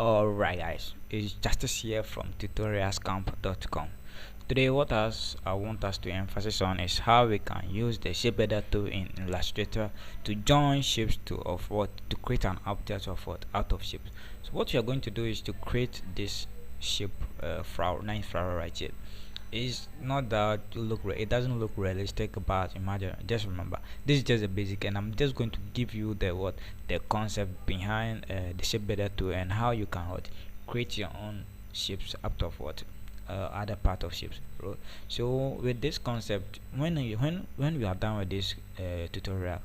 Alright guys, it's Justice here from tutorialscamp.com. Today I want us to emphasize on is how we can use the shape editor tool in Illustrator to join shapes to create an object of what out of shapes. So what you are going to do is to create this shape flower, nice flower right here. It's not that it doesn't look realistic, but imagine, just remember this is just a basic, and I'm just going to give you the concept behind the shape builder tool and how you can create your own shapes out of other part of shapes. So with this concept, when we are done with this tutorial,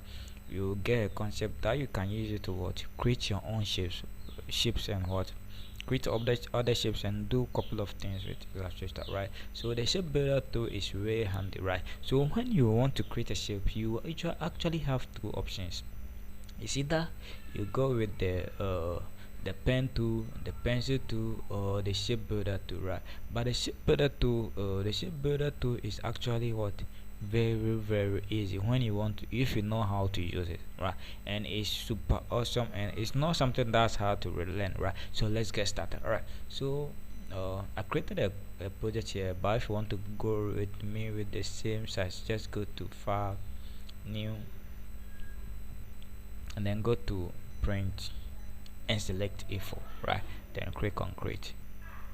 you get a concept that you can use it to create your own shapes and create other shapes and do a couple of things with Illustrator, right? So the shape builder tool is very handy, right? So when you want to create a shape, you actually have two options. It's either you go with the pen tool, the pencil tool, or the shape builder tool, right? But the shape builder tool is actually very easy when you want to, if you know how to use it, right? And it's super awesome, and it's not something that's hard to relearn, right? So let's get started. All right, so I created a project here, but if you want to go with me with the same size, just go to File, New, and then go to Print and select A4, right? Then click on Create,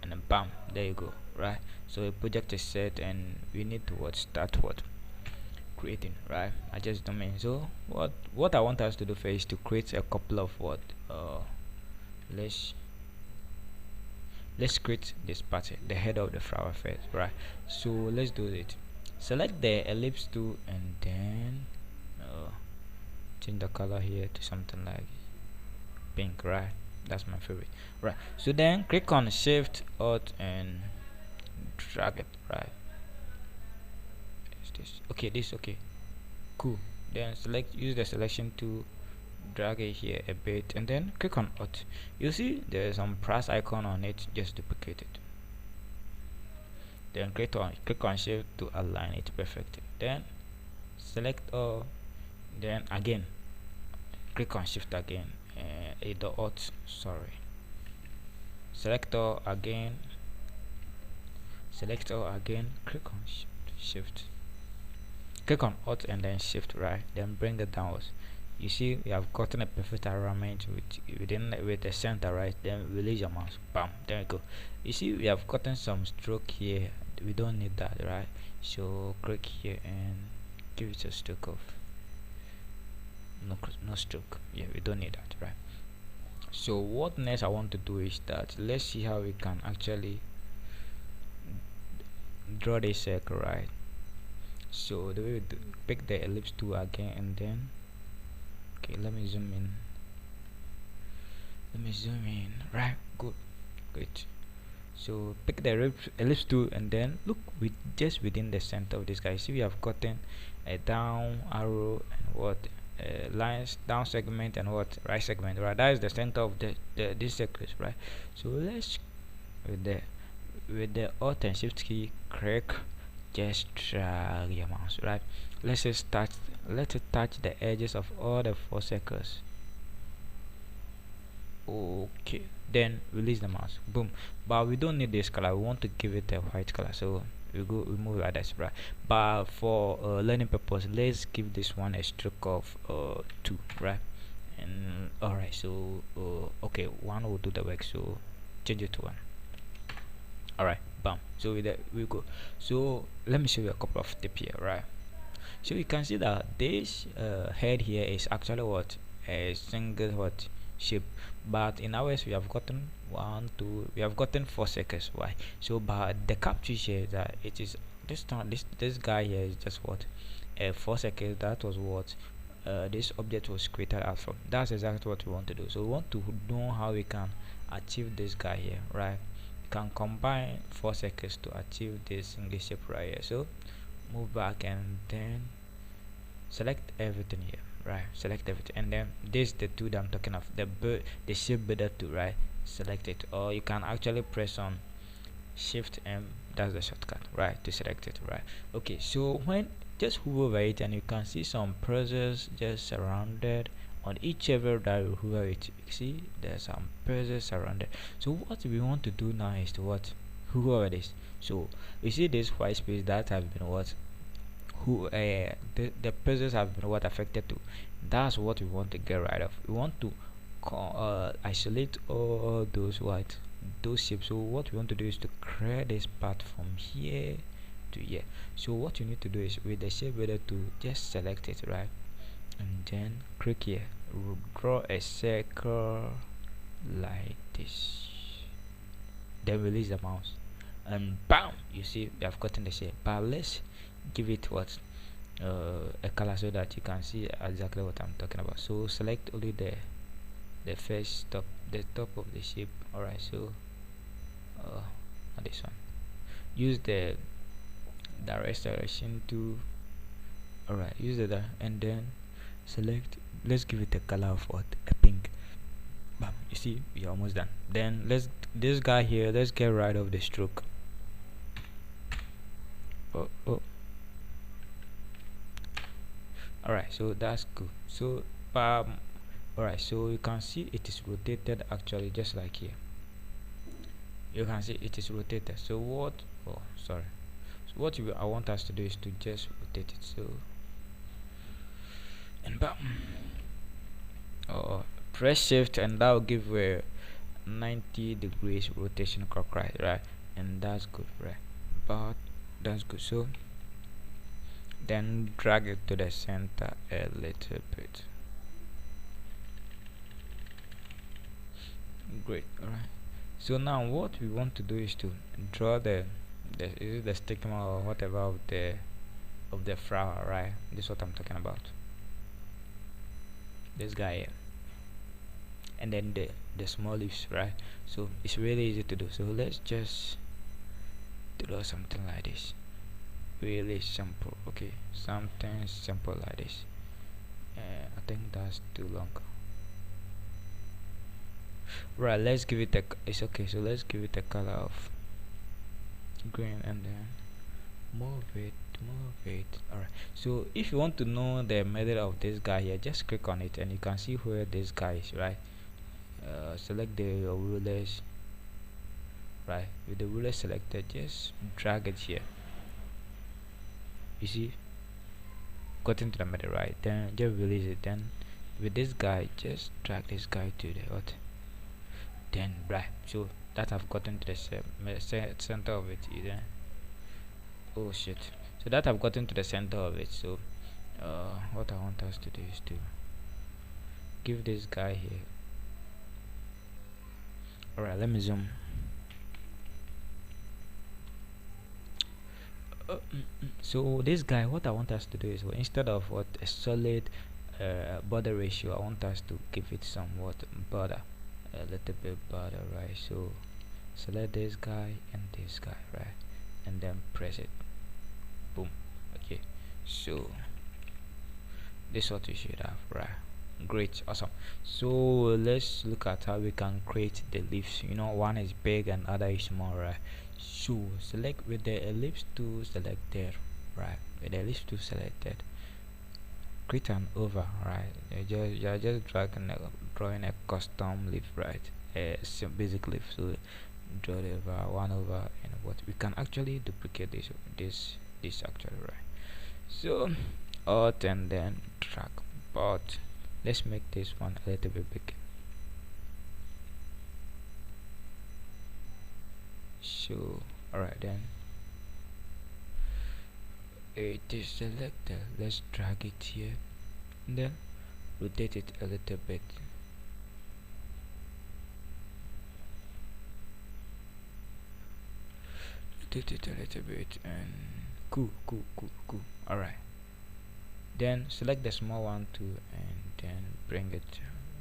and then bam, there you go, right? So the project is set, and we need to start creating, right? I just don't mean. So what I want us to do first is to create a couple of let's create this pattern, the head of the flower first, right? So let's do it. Select the ellipse tool, and then change the color here to something like pink, right? That's my favorite, right? So then click on Shift Alt and drag it, right? This okay, cool. Then use the selection tool, drag it here a bit, and then click on Alt. You see there's some plus icon on it, just duplicate it. Then click on Shift to align it perfectly. Then select all, then again click on Shift again, the Alt, sorry, select all again, click on Shift, click on Alt and then Shift, right? Then bring it downwards. You see we have gotten a perfect alignment with the center, right? Then release your mouse, bam, there you go. You see we have gotten some stroke here, we don't need that, right? So click here and give it a stroke of no stroke. Yeah, we don't need that, right? So what next I want to do is that let's see how we can actually draw this circle, right? So the way we pick the ellipse tool again, and then let me zoom in, right? Good, great. So pick the ellipse tool, and then look just within the center of this guy. See we have gotten a down arrow and lines, down segment and right segment, right? That is the center of this circle, right? So let's with the Alt and Shift key, click, just drag your mouse, right? Let's it touch the edges of all the 4 circles. Okay, then release the mouse, boom. But we don't need this color, we want to give it a white color, so we move like that, right? But for learning purpose, let's give this one a stroke of 2, right? And alright, so okay, 1 will do the work, so change it to 1. Alright, bam. So with that we go. So let me show you a couple of tips here, right? So you can see that this head here is actually a single shape, but in ours we have gotten 4 circles. Why? So but the capture here is that it is this guy here is just 4 circles. That was this object was created out from. That's exactly what we want to do. So we want to know how we can achieve this guy here, right? You can combine 4 circles to achieve this single shape right here. So move back and then select everything here, right? Select everything, and then this is the tool that I'm talking of, the shape builder tool, right? Select it, or you can actually press on Shift M, that's the shortcut, right, to select it, right? Okay, so when just hover over it, and you can see some process just surrounded on each ever that you hover it, you see there's some pieces around it. So what we want to do now is to what, hover this. So you see this white space that has been what, the pieces have been what affected to. That's what we want to get rid of. We want to isolate all those what, those shapes. So what we want to do is to create this path from here to here. So what you need to do is with the shape builder to just select it, right, and then click here, draw a circle like this, then release the mouse and bam, you see we have gotten the shape. But let's give it what, a color so that you can see exactly what I'm talking about. So select only the first top, the top of the shape. Alright, so not this one, use the direct direction to, alright, use the and then select, let's give it a color of what, a pink. Bam, you see we're almost done. Then let's, this guy here, let's get rid of the stroke. Alright, so that's good. So alright, so you can see it is rotated actually, just like here you can see it is rotated. So what, sorry, so what I want us to do is to just rotate it. So and bam, press shift and that will give a 90 degrees rotation clockwise, right? And that's good, right? But that's good. So then drag it to the center a little bit. Great. Alright, so now what we want to do is to draw the stigma or whatever of the flower, right? This is what I'm talking about, this guy here, and then the small leaves, right? So it's really easy to do. So let's just draw something like this, really simple. Okay, something simple like this. I think that's too long. Right, let's give it a, it's okay, so let's give it a color of green and then move it. Alright, so if you want to know the method of this guy here, just click on it and you can see where this guy is, right? Select your rulers, right? With the ruler selected, just drag it here. You see, got into the middle, right? Then just release it. Then with this guy, just drag this guy to the what, then right, so that I've gotten to the center of it. Either, oh shit, so that I've gotten to the center of it. So what I want us to do is to give this guy here, alright, let me zoom. So this guy, what I want us to do is, well, instead of what a solid border ratio, I want us to give it somewhat border, a little bit border, right? So select this guy and this guy, right, and then press it, boom. Okay, so this is what you should have, right? Great, awesome. So let's look at how we can create the leaves. You know, one is big and other is small, right? So select with the ellipse tool selected, right? With the ellipse tool selected, create an over, right? You're just drawing a custom leaf, right? A basic leaf. So draw the over, one over, and what we can actually duplicate this actually, right? So alt and then drag, but let's make this one a little bit big. So alright, then it is selected, let's drag it here and then rotate it a little bit. Rotate it a little bit and cool. Alright, then select the small one too and then bring it,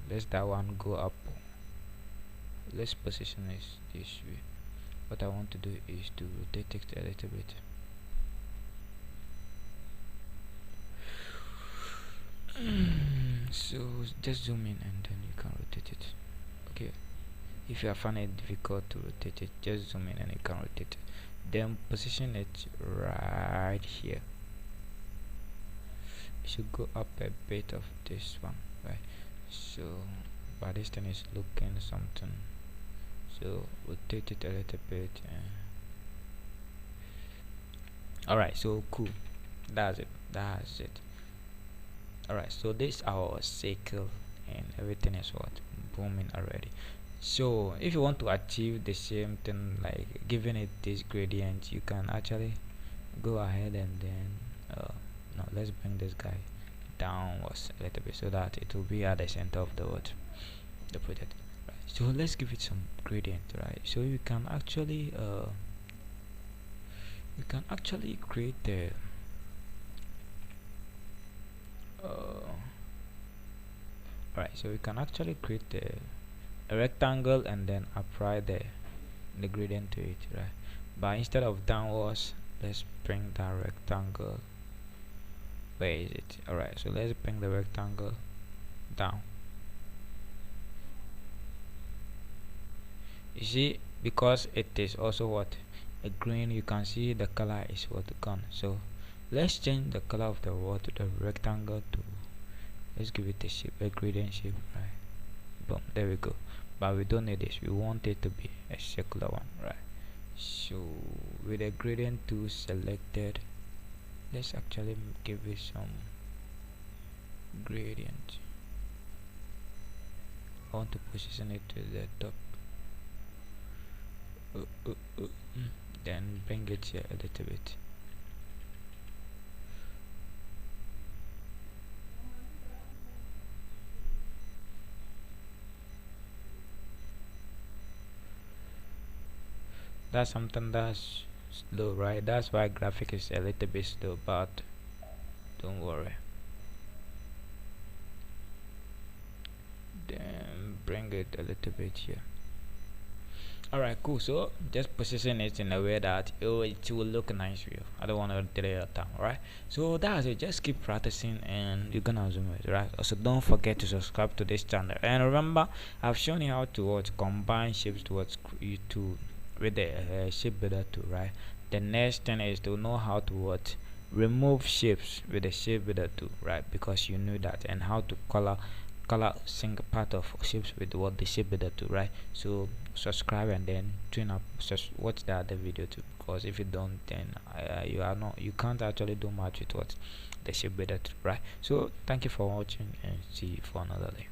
let that one go up. Let's position this way. What I want to do is to rotate it a little bit. So just zoom in and then you can rotate it. Okay, if you are finding it difficult to rotate it, just zoom in and you can rotate it. Then position it right here. It should go up a bit of this one, right? So but this thing is looking something, so rotate it a little bit. Alright, so cool, that's it. Alright, so this our circle and everything is what booming already. So if you want to achieve the same thing, like giving it this gradient, you can actually go ahead and then no, let's bring this guy downwards a little bit so that it will be at the center of the project. Right, so let's give it some gradient. Right, so you can actually create the right, so we can actually create a rectangle and then apply the gradient to it, right? But instead of downwards, let's bring that rectangle. Where is it? Alright, so let's bring the rectangle down. You see, because it is also what a green, you can see the color is what gone. So let's change the color of the word to the rectangle to, let's give it a shape, a gradient shape, right? Boom, there we go. But we don't need this, we want it to be a circular one, right? So with the gradient tool selected, let's actually give it some gradient. I want to position it to the top. Then bring it here a little bit. That's something that's slow, right? That's why graphic is a little bit slow, but don't worry. Then bring it a little bit here. Alright, cool. So just position it in a way that it will look nice for you. I don't want to delay your time. Alright, so that's it. Just keep practicing and you're gonna zoom it, right? Also don't forget to subscribe to this channel, and remember I've shown you how to combine shapes towards YouTube with the shape builder tool, right? The next thing is to know how to remove shapes with the shape builder tool, right? Because you knew that, and how to color single part of shapes with the shape builder tool, right? So subscribe and then tune up, watch the other video too, because if you don't, then you can't actually do much with the shape builder tool, right? So thank you for watching and see you for another day.